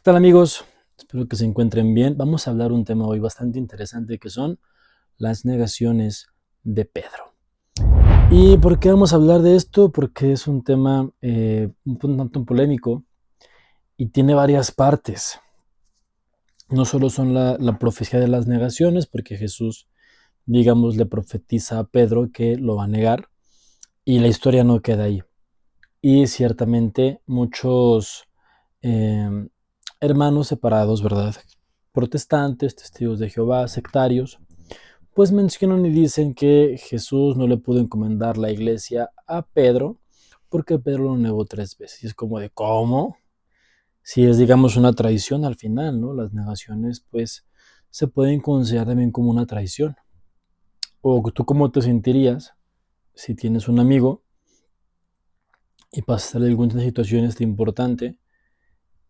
Tal amigos? Espero que se encuentren bien. Vamos a hablar un tema hoy bastante interesante que son las negaciones de Pedro. ¿Y por qué vamos a hablar de esto? Porque es un tema un tanto polémico y tiene varias partes. No solo son la profecía de las negaciones, porque Jesús, digamos, le profetiza a Pedro que lo va a negar y la historia no queda ahí. Y ciertamente muchos hermanos separados, ¿verdad? Protestantes, testigos de Jehová, sectarios, pues mencionan y dicen que Jesús no le pudo encomendar la iglesia a Pedro porque Pedro lo negó 3 veces. Y es como de, ¿cómo? Si es, digamos, una traición al final, ¿no? Las negaciones, pues, se pueden considerar también como una traición. O tú, ¿cómo te sentirías si tienes un amigo y pasas alguna situación importante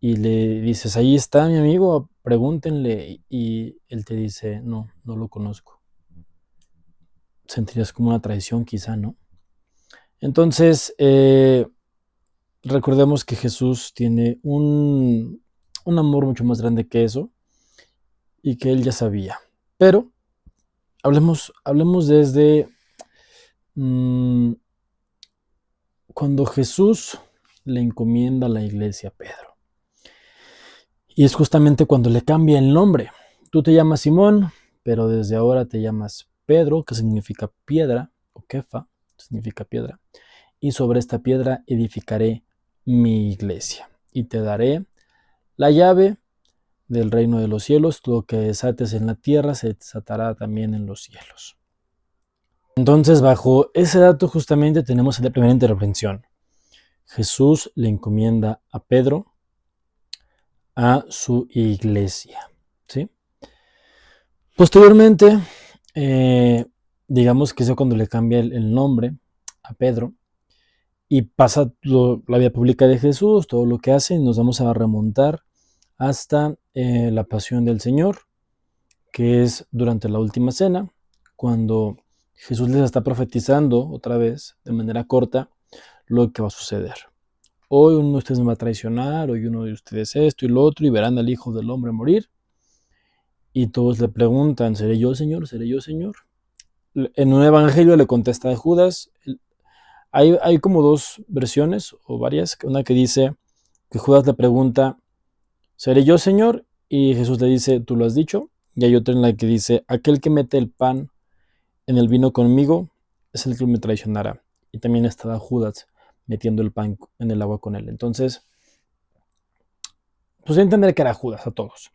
y le dices, ahí está mi amigo, pregúntenle, y él te dice, no, no lo conozco? Sentirías como una traición quizá, ¿no? Entonces, recordemos que Jesús tiene un amor mucho más grande que eso y que él ya sabía. Pero hablemos desde cuando Jesús le encomienda a la iglesia a Pedro. Y es justamente cuando le cambia el nombre. Tú te llamas Simón, pero desde ahora te llamas Pedro, que significa piedra, o Kefa, significa piedra. Y sobre esta piedra edificaré mi iglesia. Y te daré la llave del reino de los cielos. Todo lo que desates en la tierra se desatará también en los cielos. Entonces, bajo ese dato justamente tenemos la primera intervención. Jesús le encomienda a Pedro a su iglesia, ¿sí? Posteriormente, digamos que eso cuando le cambia el nombre a Pedro y pasa la vida pública de Jesús, todo lo que hace, nos vamos a remontar hasta la pasión del Señor, que es durante la última cena, cuando Jesús les está profetizando otra vez, de manera corta, lo que va a suceder. Hoy uno de ustedes me va a traicionar, hoy uno de ustedes esto y lo otro, y verán al Hijo del Hombre morir. Y todos le preguntan, ¿seré yo, Señor? ¿Seré yo, Señor? En un evangelio le contesta a Judas. Hay como dos versiones o varias. Una que dice que Judas le pregunta, ¿seré yo, Señor? Y Jesús le dice, tú lo has dicho. Y hay otra en la que dice, aquel que mete el pan en el vino conmigo es el que me traicionará. Y también estaba Judas metiendo el pan en el agua con él. Entonces, pues entender que era Judas a todos.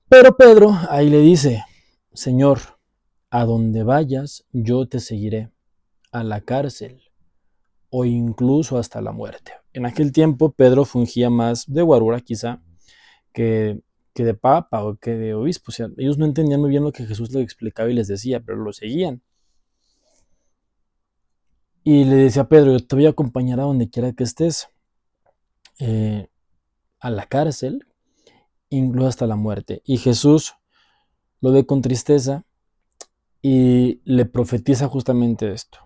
Pero Pedro ahí le dice, Señor, a donde vayas yo te seguiré, a la cárcel o incluso hasta la muerte. En aquel tiempo Pedro fungía más de guarura quizá que de papa o que de obispo. O sea, ellos no entendían muy bien lo que Jesús les explicaba y les decía, pero lo seguían. Y le decía a Pedro, yo te voy a acompañar a donde quiera que estés, a la cárcel, incluso hasta la muerte. Y Jesús lo ve con tristeza y le profetiza justamente esto.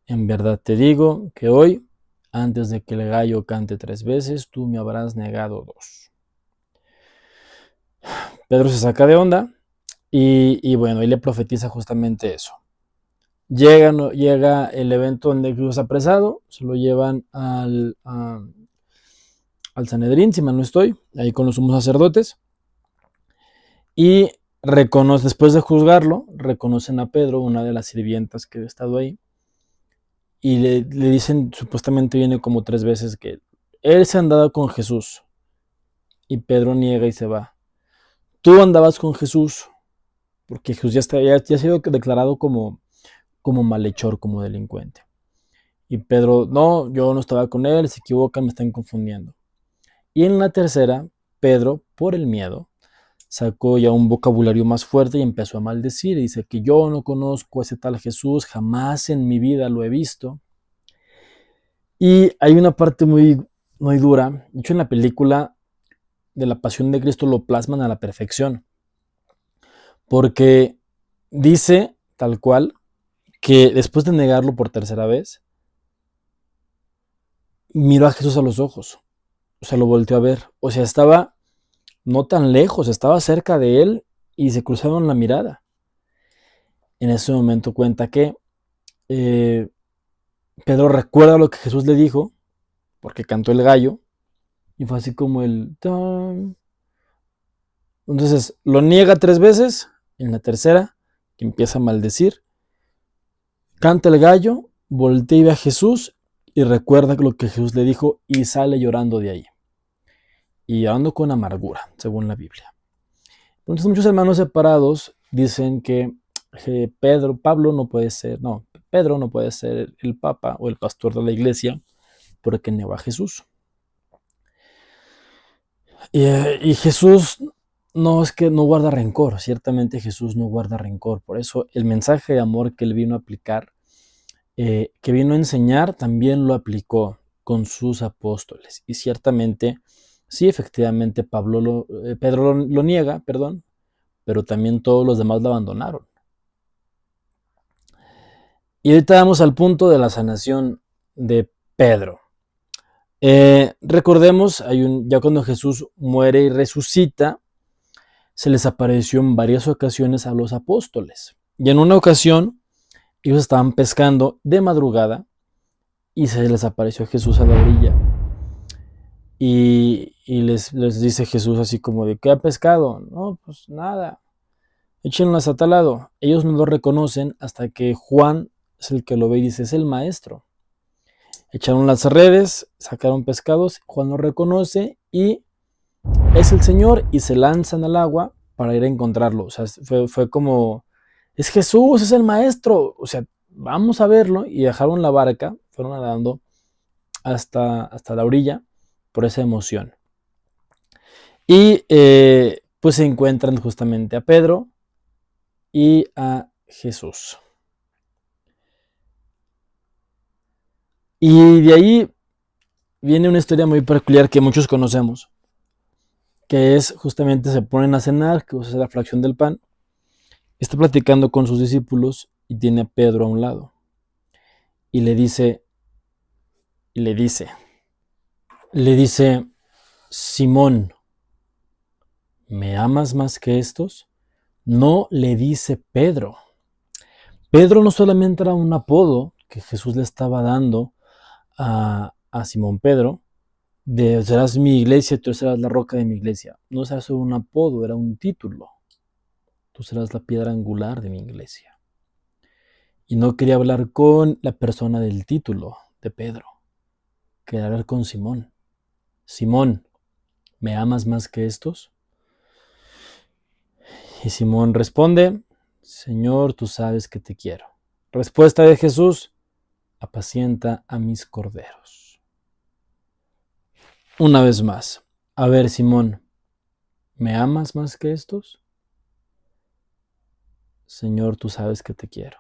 En verdad te digo que hoy, antes de que el gallo cante 3 veces, tú me habrás negado 2. Pedro se saca de onda y bueno, y le profetiza justamente eso. Llega el evento donde Jesús es apresado, se lo llevan al Sanedrín, si mal no estoy, ahí con los sumos sacerdotes, y después de juzgarlo, reconocen a Pedro, una de las sirvientas que había estado ahí, y le dicen, supuestamente viene como 3 veces, que él se andaba con Jesús. Y Pedro niega y se va. Tú andabas con Jesús, porque Jesús ya ha sido declarado como malhechor, como delincuente. Y Pedro, no, yo no estaba con él, se equivocan, me están confundiendo. Y en la tercera, Pedro, por el miedo, sacó ya un vocabulario más fuerte y empezó a maldecir. Y dice que yo no conozco a ese tal Jesús, jamás en mi vida lo he visto. Y hay una parte muy, muy dura. De hecho, en la película de la Pasión de Cristo lo plasman a la perfección. Porque dice tal cual que después de negarlo por tercera vez, miró a Jesús a los ojos. O sea, lo volteó a ver. O sea, estaba no tan lejos, estaba cerca de él y se cruzaron la mirada. En ese momento cuenta que eh, Pedro recuerda lo que Jesús le dijo, porque cantó el gallo, y fue así como el... tan. Entonces lo niega 3 veces, en la tercera empieza a maldecir, canta el gallo, voltea y ve a Jesús y recuerda lo que Jesús le dijo y sale llorando de ahí. Y llorando con amargura, según la Biblia. Entonces muchos hermanos separados dicen que Pedro no puede ser el papa o el pastor de la iglesia porque negó a Jesús. Y Jesús no es que no guarda rencor, ciertamente Jesús no guarda rencor. Por eso el mensaje de amor que él vino a aplicar, que vino a enseñar, también lo aplicó con sus apóstoles. Y ciertamente, sí, efectivamente, Pedro lo niega, perdón, pero también todos los demás lo abandonaron. Y ahorita vamos al punto de la sanación de Pedro. Recordemos, ya cuando Jesús muere y resucita, se les apareció en varias ocasiones a los apóstoles. Y en una ocasión, ellos estaban pescando de madrugada y se les apareció Jesús a la orilla. Y les dice Jesús así como de, ¿qué ha pescado? No, pues nada, échenlas a tal lado. Ellos no lo reconocen hasta que Juan es el que lo ve y dice, es el maestro. Echaron las redes, sacaron pescados, Juan lo reconoce y es el Señor y se lanzan al agua para ir a encontrarlo. O sea, fue como, es Jesús, es el maestro. O sea, vamos a verlo y dejaron la barca, fueron nadando hasta la orilla por esa emoción. Y pues se encuentran justamente a Pedro y a Jesús. Y de ahí viene una historia muy peculiar que muchos conocemos, que es justamente se ponen a cenar, que es la fracción del pan, está platicando con sus discípulos y tiene a Pedro a un lado. Y le dice, Simón, ¿me amas más que estos? No le dice Pedro. Pedro no solamente era un apodo que Jesús le estaba dando a Simón Pedro, de serás mi iglesia, tú serás la roca de mi iglesia. No era solo un apodo, era un título. Tú serás la piedra angular de mi iglesia. Y no quería hablar con la persona del título de Pedro, quería hablar con Simón. Simón, ¿me amas más que estos? Y Simón responde, Señor, tú sabes que te quiero. Respuesta de Jesús, apacienta a mis corderos. Una vez más, a ver, Simón, ¿me amas más que estos? Señor, tú sabes que te quiero.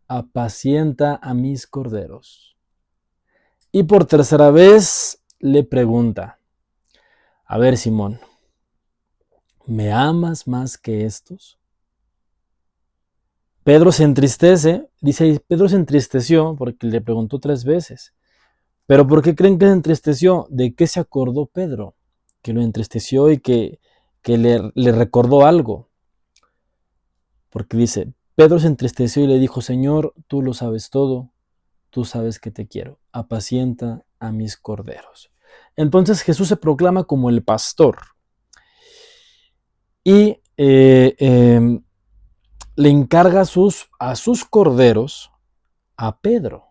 Apacienta a mis corderos. Y por tercera vez le pregunta, a ver, Simón, ¿me amas más que estos? Pedro se entristece, dice, Pedro se entristeció porque le preguntó 3 veces. ¿Pero por qué creen que se entristeció? ¿De qué se acordó Pedro? Que lo entristeció y que le recordó algo. Porque dice, Pedro se entristeció y le dijo, Señor, tú lo sabes todo, tú sabes que te quiero, apacienta a mis corderos. Entonces Jesús se proclama como el pastor y le encarga a sus corderos a Pedro.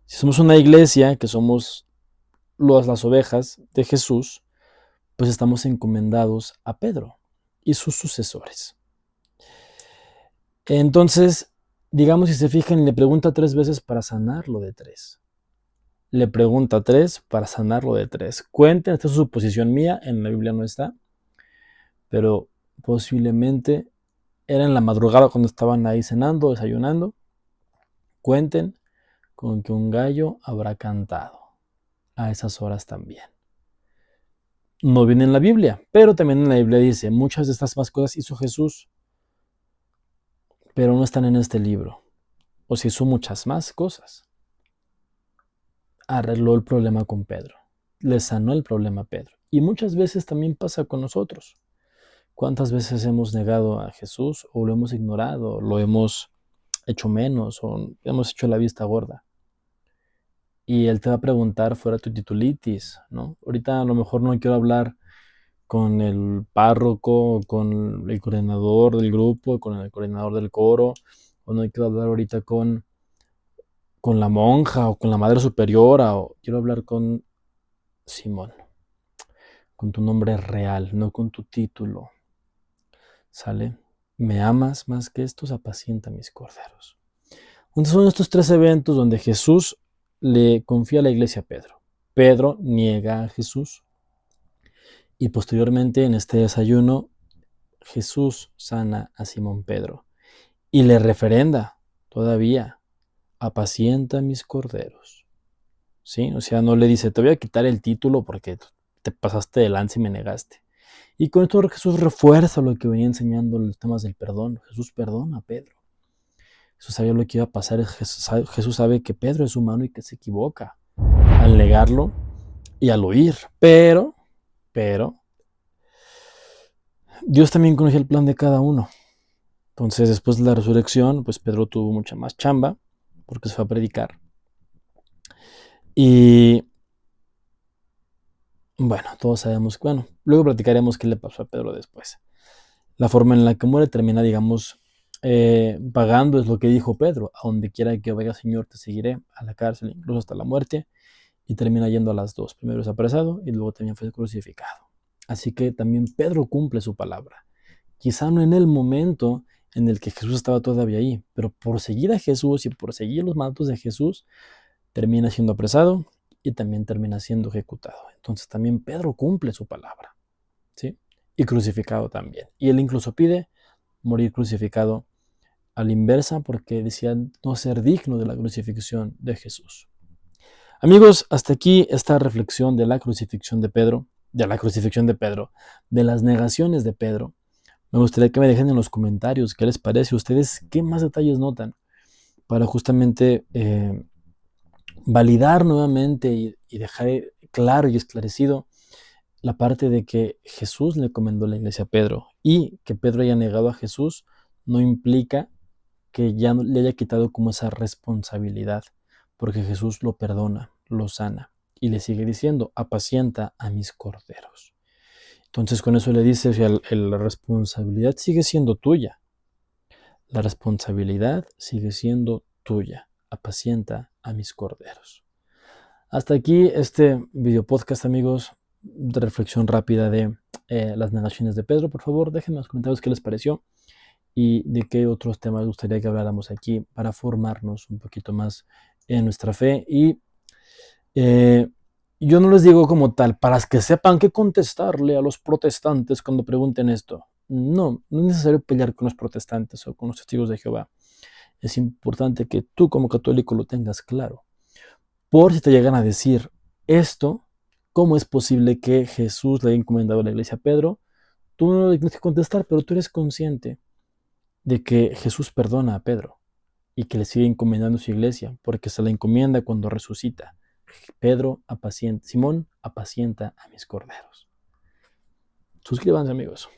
Si somos una iglesia, que somos las ovejas de Jesús, pues estamos encomendados a Pedro y sus sucesores. Entonces, digamos, si se fijan, le pregunta 3 veces para sanarlo de 3. Le pregunta 3 para sanarlo de 3. Cuenten, esta es su suposición mía, en la Biblia no está, pero posiblemente era en la madrugada cuando estaban ahí cenando, desayunando. Cuenten con que un gallo habrá cantado a esas horas también. No viene en la Biblia, pero también en la Biblia dice, muchas de estas más cosas hizo Jesús, pero no están en este libro. O si hizo muchas más cosas. Arregló el problema con Pedro. le sanó el problema a Pedro. Y muchas veces también pasa con nosotros. ¿Cuántas veces hemos negado a Jesús o lo hemos ignorado, lo hemos hecho menos o hemos hecho la vista gorda? Y Él te va a preguntar fuera tu titulitis, ¿no? Ahorita a lo mejor no quiero hablar con el párroco, con el coordinador del grupo, con el coordinador del coro, o no quiero hablar ahorita con la monja o con la madre superiora, o quiero hablar con Simón, con tu nombre real, no con tu título. ¿Sale? ¿Me amas más que estos? Apacienta mis corderos. Entonces son estos tres eventos donde Jesús le confía a la iglesia a Pedro. Pedro niega a Jesús y posteriormente en este desayuno Jesús sana a Simón Pedro y le referenda todavía, apacienta mis corderos. ¿Sí? O sea, no le dice, te voy a quitar el título porque te pasaste de lanza y me negaste. Y con esto Jesús refuerza lo que venía enseñando los temas del perdón. Jesús perdona a Pedro. Jesús sabía lo que iba a pasar. Jesús sabe que Pedro es humano y que se equivoca al negarlo y al huir. Pero, Dios también conocía el plan de cada uno. Entonces, después de la resurrección, pues Pedro tuvo mucha más chamba porque se fue a predicar. Y bueno, todos sabemos, bueno, luego platicaremos qué le pasó a Pedro después. La forma en la que muere termina, digamos, pagando, es lo que dijo Pedro, a donde quiera que vaya, Señor, te seguiré, a la cárcel, incluso hasta la muerte, y termina yendo a las dos. Primero es apresado y luego también fue crucificado. Así que también Pedro cumple su palabra. Quizá no en el momento en el que Jesús estaba todavía ahí, pero por seguir a Jesús y por seguir los mandatos de Jesús, termina siendo apresado y también termina siendo ejecutado. Entonces también Pedro cumple su palabra, ¿sí? Y crucificado también. Y él incluso pide morir crucificado a la inversa porque decía no ser digno de la crucifixión de Jesús. Amigos, hasta aquí esta reflexión de la crucifixión de Pedro, de las negaciones de Pedro. Me gustaría que me dejen en los comentarios qué les parece, ustedes qué más detalles notan para justamente validar nuevamente y dejar claro y esclarecido la parte de que Jesús le encomendó la iglesia a Pedro y que Pedro haya negado a Jesús no implica que ya le haya quitado como esa responsabilidad, porque Jesús lo perdona, lo sana y le sigue diciendo, apacienta a mis corderos. Entonces con eso le dice, o sea, la responsabilidad sigue siendo tuya. La responsabilidad sigue siendo tuya. Apacienta a mis corderos. Hasta aquí este video podcast, amigos, de reflexión rápida de las negaciones de Pedro. Por favor, déjenme en los comentarios qué les pareció y de qué otros temas les gustaría que habláramos aquí para formarnos un poquito más en nuestra fe. Y yo no les digo como tal, para que sepan qué contestarle a los protestantes cuando pregunten esto. No, no es necesario pelear con los protestantes o con los testigos de Jehová. Es importante que tú como católico lo tengas claro. Por si te llegan a decir esto, ¿cómo es posible que Jesús le haya encomendado a la iglesia a Pedro? Tú no le tienes que contestar, pero tú eres consciente de que Jesús perdona a Pedro y que le sigue encomendando su iglesia, porque se la encomienda cuando resucita. Pedro apacienta, Simón apacienta a mis corderos. Suscríbanse, amigos.